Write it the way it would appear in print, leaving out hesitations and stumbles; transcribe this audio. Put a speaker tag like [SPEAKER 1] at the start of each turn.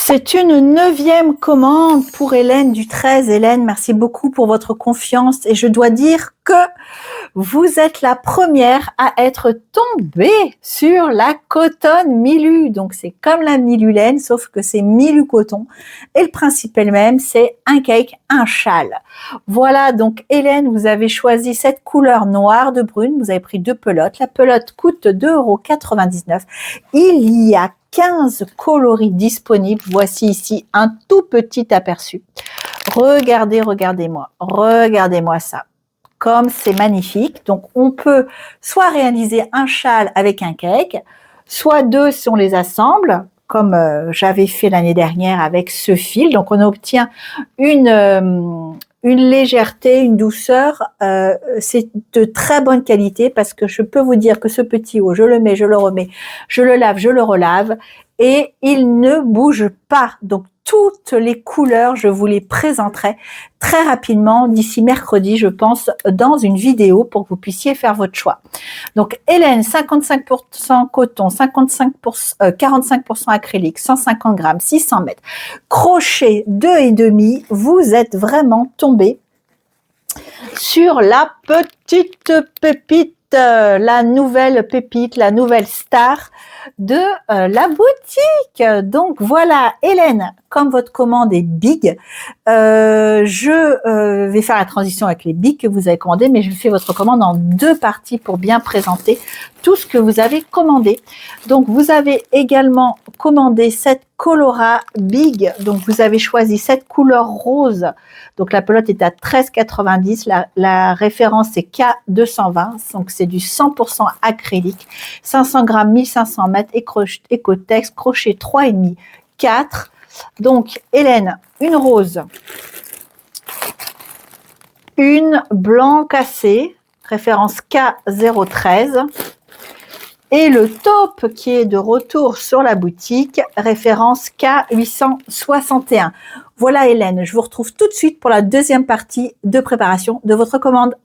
[SPEAKER 1] C'est une 9e commande pour Hélène du 13. Hélène, merci beaucoup pour votre confiance et je dois dire que vous êtes la première à être tombée sur la cotonne Milu. Donc c'est comme la Milulaine, sauf que c'est Milu coton. Et le principe est le même, c'est un cake, un châle. Voilà, donc Hélène, vous avez choisi cette couleur noire de brune. Vous avez pris 2 pelotes. La pelote coûte 2,99 €. Il y a 15 coloris disponibles. Voici ici un tout petit aperçu. Regardez-moi ça. Comme c'est magnifique. Donc, on peut soit réaliser un châle avec un cake, soit 2 si on les assemble, comme j'avais fait l'année dernière avec ce fil. Donc, on obtient une légèreté, une douceur. C'est de très bonne qualité parce que je peux vous dire que ce petit haut, je le mets, je le remets, je le lave, je le relave et il ne bouge pas. Donc, toutes les couleurs, je vous les présenterai très rapidement d'ici mercredi, je pense, dans une vidéo pour que vous puissiez faire votre choix. Donc, Hélène, 55% coton, 45% acrylique, 150 grammes, 600 mètres. Crochet 2,5, vous êtes vraiment tombé sur la petite pépite, la nouvelle pépite, la nouvelle star de la boutique. Donc voilà, Hélène, comme votre commande est big, je vais faire la transition avec les bigs que vous avez commandés, mais je fais votre commande en 2 parties pour bien présenter tout ce que vous avez commandé. Donc vous avez également commandé cette Colora Big, donc vous avez choisi cette couleur rose. Donc la pelote est à 13,90 €. La référence c'est K220, donc c'est du 100% acrylique, 500 grammes, 1500 mètres, Ecotex, crochet 3,5, 4. Donc Hélène, une rose, une blanc cassé, référence K013, et le taupe qui est de retour sur la boutique, référence K861. Voilà Hélène, je vous retrouve tout de suite pour la 2e partie de préparation de votre commande.